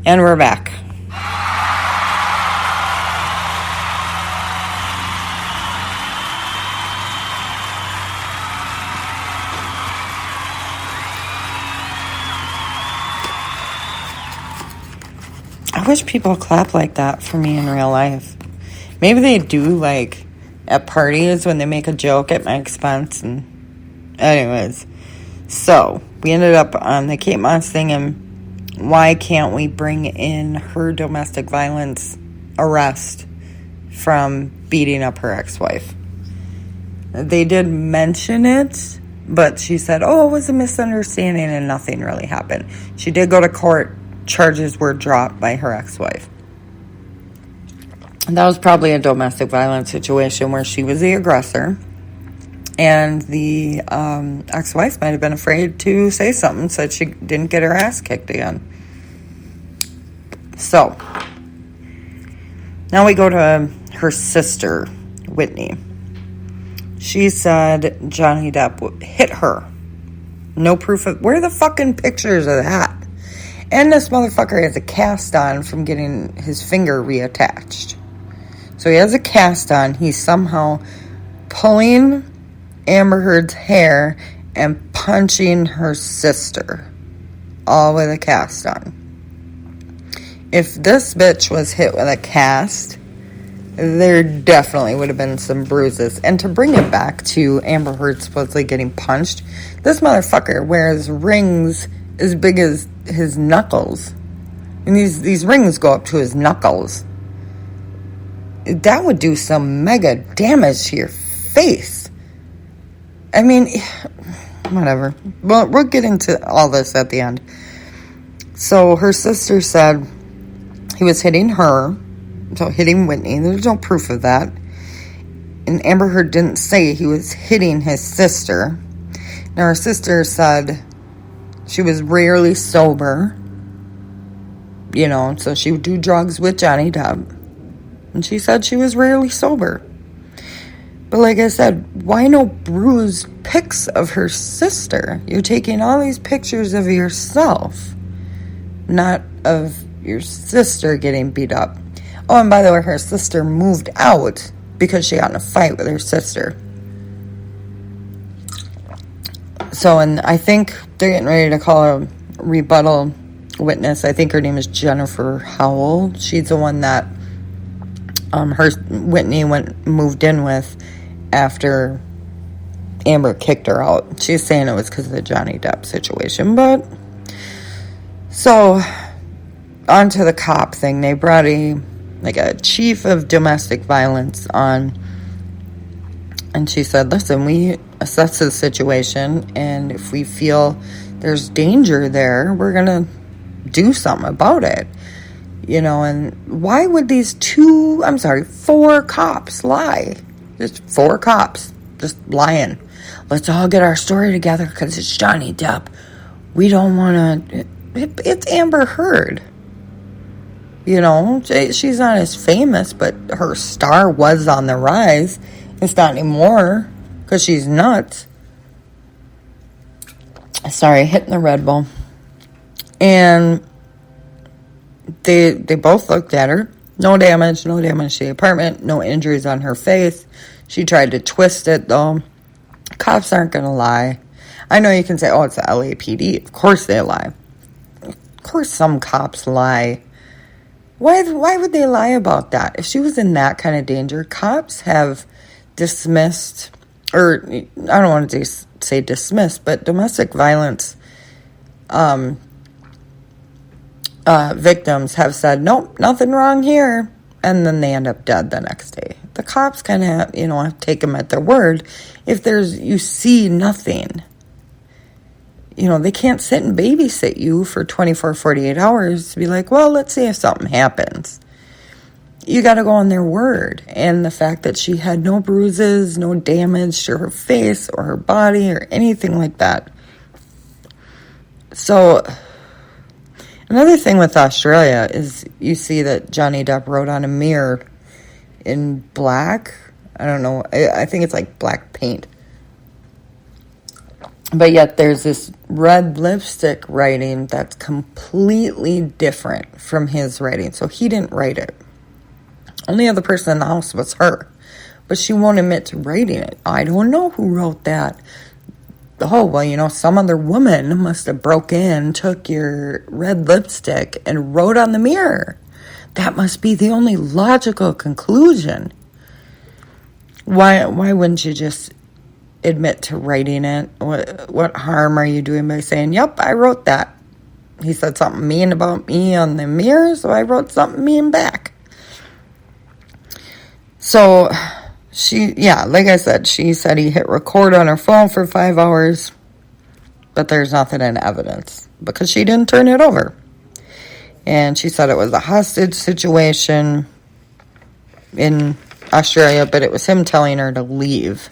And we're back. I wish people clap like that for me in real life. Maybe they do, like, at parties when they make a joke at my expense. And anyways, so we ended up on the Kate Moss thing, and why can't we bring in her domestic violence arrest from beating up her ex-wife? They did mention it, but she said, oh, it was a misunderstanding and nothing really happened. She did go to court. Charges were dropped by her ex-wife. And that was probably a domestic violence situation where she was the aggressor, and the ex-wife might have been afraid to say something so that she didn't get her ass kicked again. So, now we go to her sister, Whitney. She said Johnny Depp hit her. No proof of... Where are the fucking pictures of that? And this motherfucker has a cast on from getting his finger reattached. So he has a cast on. He's somehow pulling Amber Heard's hair and punching her sister. All with a cast on. If this bitch was hit with a cast, there definitely would have been some bruises. And to bring it back to Amber Heard supposedly getting punched, this motherfucker wears rings as big as his knuckles. And these rings go up to his knuckles. That would do some mega damage to your face. I mean, whatever. Well, we'll get into all this at the end. So her sister said he was hitting her, so hitting Whitney. There's no proof of that. And Amber Heard didn't say he was hitting his sister. Now her sister said she was rarely sober, you know, so she would do drugs with Johnny Depp. And she said she was rarely sober. But like I said, why no bruised pics of her sister? You're taking all these pictures of yourself, not of your sister getting beat up. Oh, and by the way, her sister moved out because she got in a fight with her sister. So, and I think they're getting ready to call a rebuttal witness. I think her name is Jennifer Howell. She's the one that Whitney moved in with after Amber kicked her out. She's saying it was because of the Johnny Depp situation. But, so, on to the cop thing. They brought a chief of domestic violence on. And she said, listen, we assess the situation, and if we feel there's danger there, we're going to do something about it. You know, and why would these 4 cops lie? Just 4 cops just lying. Let's all get our story together because it's Johnny Depp. We don't want to... It's Amber Heard. You know, she's not as famous, but her star was on the rise. It's not anymore because she's nuts. Sorry, hitting the Red Bull. And they both looked at her. No damage to the apartment. No injuries on her face. She tried to twist it, though. Cops aren't going to lie. I know you can say, oh, it's the LAPD. Of course they lie. Of course some cops lie. Why would they lie about that? If she was in that kind of danger, cops have dismissed, or I don't want to say dismissed, but domestic violence victims have said, nope, nothing wrong here, and then they end up dead the next day. The cops kind of have to take them at their word. If you see nothing, they can't sit and babysit you for 24, 48 hours to be like, well, let's see if something happens. You got to go on their word. And the fact that she had no bruises, no damage to her face or her body or anything like that. So, another thing with Australia is you see that Johnny Depp wrote on a mirror in black. I don't know. I think it's like black paint. But yet there's this red lipstick writing that's completely different from his writing. So he didn't write it. Only other person in the house was her. But she won't admit to writing it. I don't know who wrote that. Oh, well, some other woman must have broke in, took your red lipstick, and wrote on the mirror. That must be the only logical conclusion. Why wouldn't you just admit to writing it? What harm are you doing by saying, yep, I wrote that? He said something mean about me on the mirror, so I wrote something mean back. So like I said, she said he hit record on her phone for 5 hours, but there's nothing in evidence because she didn't turn it over. And she said it was a hostage situation in Australia, but it was him telling her to leave.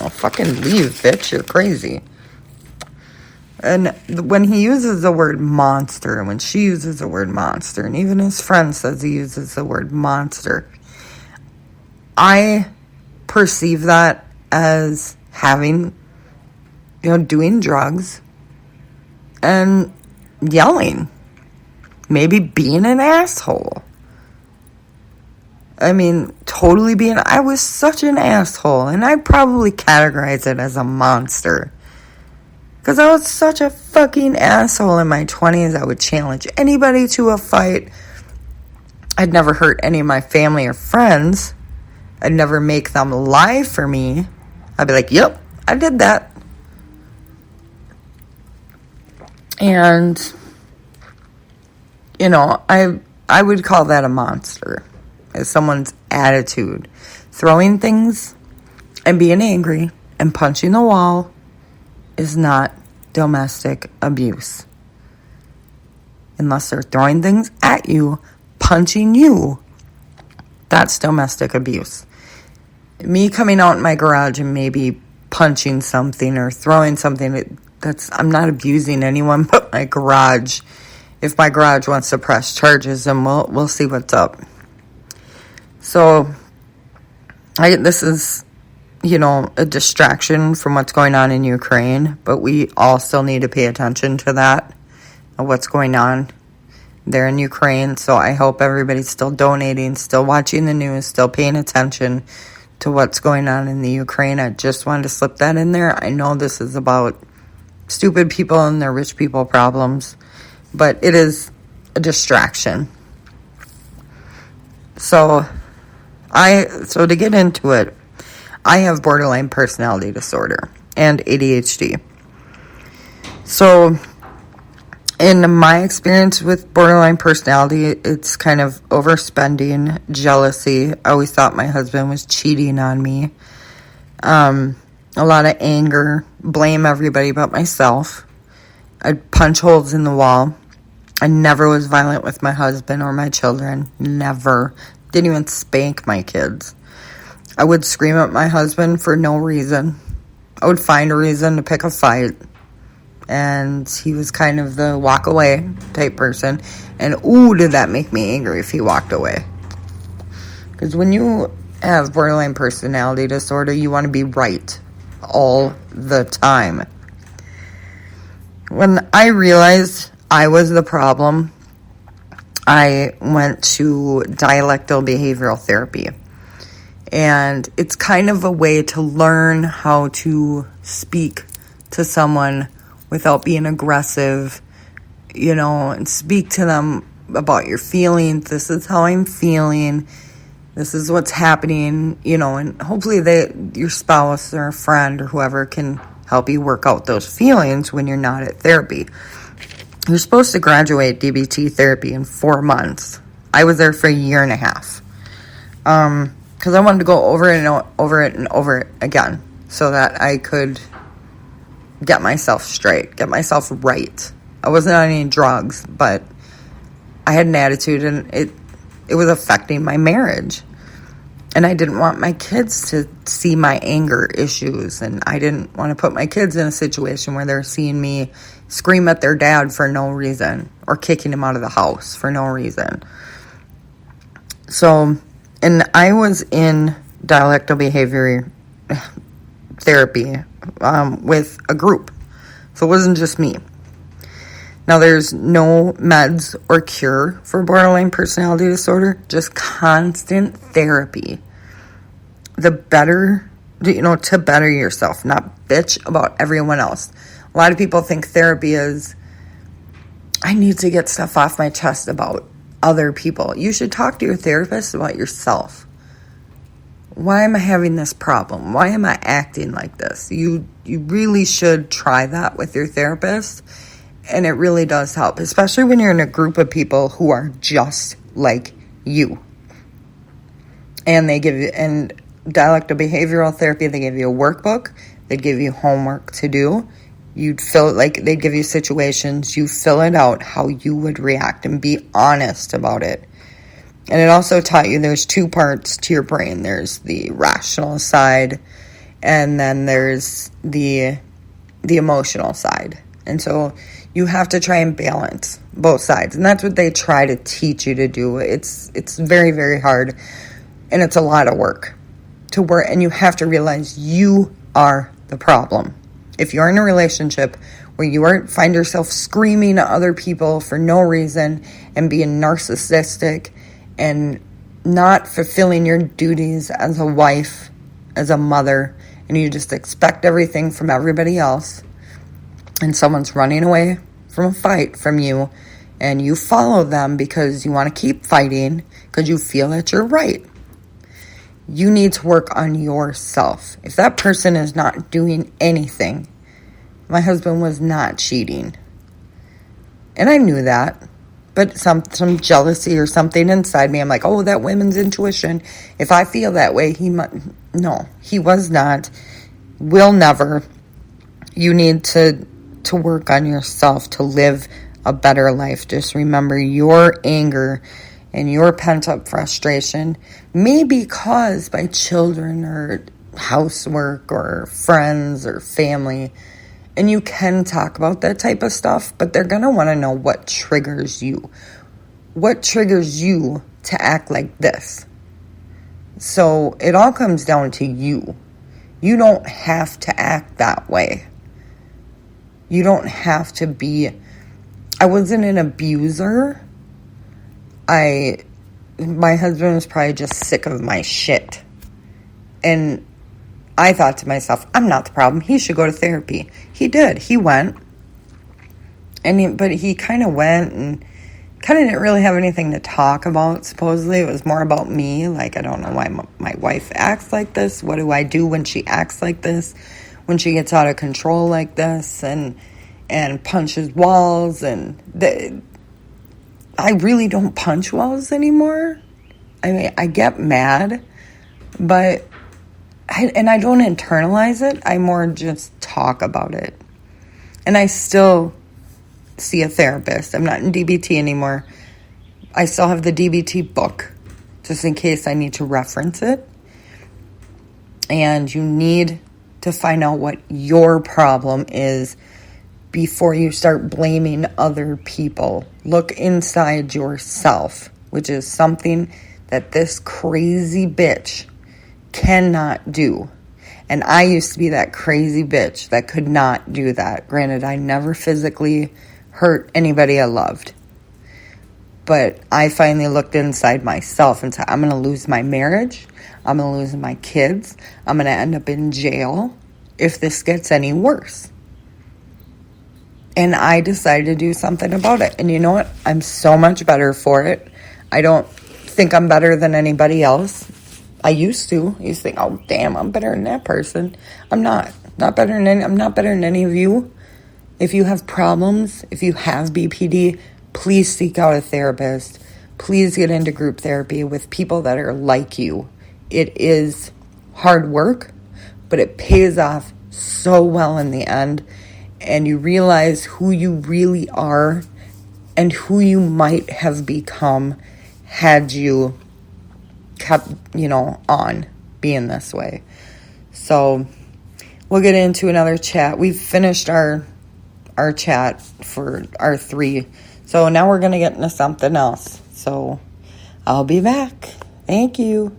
Oh, fucking leave, bitch, you're crazy. And when he uses the word monster, when she uses the word monster, and even his friend says he uses the word monster, I perceive that as having, doing drugs and yelling. Maybe being an asshole. I mean, totally I was such an asshole, and I'd probably categorize it as a monster. Because I was such a fucking asshole in my 20s. I would challenge anybody to a fight. I'd never hurt any of my family or friends. I'd never make them lie for me. I'd be like, yep, I did that. And, I would call that a monster. As someone's attitude. Throwing things and being angry and punching the wall is not domestic abuse. Unless they're throwing things at you, punching you, that's domestic abuse. Me coming out in my garage and maybe punching something or throwing something, I'm not abusing anyone but my garage. If my garage wants to press charges, then we'll see what's up. So, this is, a distraction from what's going on in Ukraine, but we all still need to pay attention to that, what's going on there in Ukraine. So I hope everybody's still donating, still watching the news, still paying attention to what's going on in the Ukraine. I just wanted to slip that in there. I know this is about stupid people and their rich people problems, but it is a distraction. So to get into it, I have borderline personality disorder and ADHD. So in my experience with borderline personality, it's kind of overspending, jealousy. I always thought my husband was cheating on me. A lot of anger, blame everybody but myself. I'd punch holes in the wall. I never was violent with my husband or my children. Never. Didn't even spank my kids. I would scream at my husband for no reason. I would find a reason to pick a fight. And he was kind of the walk away type person. And did that make me angry if he walked away. Because when you have borderline personality disorder, you want to be right all the time. When I realized I was the problem, I went to dialectal behavioral therapy. And it's kind of a way to learn how to speak to someone without being aggressive, and speak to them about your feelings. This is how I'm feeling. This is what's happening, and hopefully your spouse or a friend or whoever can help you work out those feelings when you're not at therapy. You're supposed to graduate DBT therapy in 4 months. I was there for a year and a half. Because I wanted to go over it and over it and over it again so that I could get myself straight, get myself right. I wasn't on any drugs, but I had an attitude and it was affecting my marriage. And I didn't want my kids to see my anger issues. And I didn't want to put my kids in a situation where they're seeing me scream at their dad for no reason or kicking him out of the house for no reason. So, and I was in dialectal behavior therapy with a group So it wasn't just me. Now, there's no meds or cure for borderline personality disorder, just constant therapy. To better yourself, not bitch about everyone else. A lot of people think therapy is, I need to get stuff off my chest about other people. You should talk to your therapist about yourself. Why am I having this problem? Why am I acting like this? You really should try that with your therapist. And it really does help, especially when you're in a group of people who are just like you. And they give you, and dialectical behavioral therapy, they give you a workbook. They give you homework to do. You'd fill it, like they give you situations. You fill it out how you would react and be honest about it. And it also taught you there's two parts to your brain. There's the rational side, and then there's the emotional side. And so you have to try and balance both sides. And that's what they try to teach you to do. It's very, very hard. And it's a lot of work to work. And you have to realize you are the problem. If you're in a relationship where you find yourself screaming at other people for no reason and being narcissistic and not fulfilling your duties as a wife, as a mother, and you just expect everything from everybody else, and someone's running away from a fight from you, and you follow them because you want to keep fighting because you feel that you're right. You need to work on yourself. If that person is not doing anything, my husband was not cheating. And I knew that. But some jealousy or something inside me, I'm like, oh, that women's intuition. If I feel that way, no, he was not. Will never. You need to work on yourself to live a better life. Just remember your anger and your pent-up frustration may be caused by children or housework or friends or family. And you can talk about that type of stuff, but they're going to want to know what triggers you. What triggers you to act like this? So it all comes down to you. You don't have to act that way. You don't have to be... I wasn't an abuser. My husband was probably just sick of my shit. And I thought to myself, I'm not the problem. He should go to therapy. He did. He went. But he kind of went and kind of didn't really have anything to talk about, supposedly. It was more about me. Like, I don't know why my wife acts like this. What do I do when she acts like this? When she gets out of control like this and punches walls. And I really don't punch walls anymore. I mean, I get mad, but... I don't internalize it. I more just talk about it. And I still see a therapist. I'm not in DBT anymore. I still have the DBT book, just in case I need to reference it. And you need to find out what your problem is before you start blaming other people. Look inside yourself, which is something that this crazy bitch cannot do. And I used to be that crazy bitch that could not do that. Granted, I never physically hurt anybody I loved. But I finally looked inside myself and said, I'm going to lose my marriage. I'm going to lose my kids. I'm going to end up in jail if this gets any worse. And I decided to do something about it. And you know what? I'm so much better for it. I don't think I'm better than anybody else. I used to. I used to think, oh, damn, I'm better than that person. I'm not. I'm not better than any of you. If you have problems, if you have BPD, please seek out a therapist. Please get into group therapy with people that are like you. It is hard work, but it pays off so well in the end. And you realize who you really are and who you might have become had you kept, on being this way. So we'll get into another chat. We've finished our chat for our 3. So now we're going to get into something else. So I'll be back. Thank you.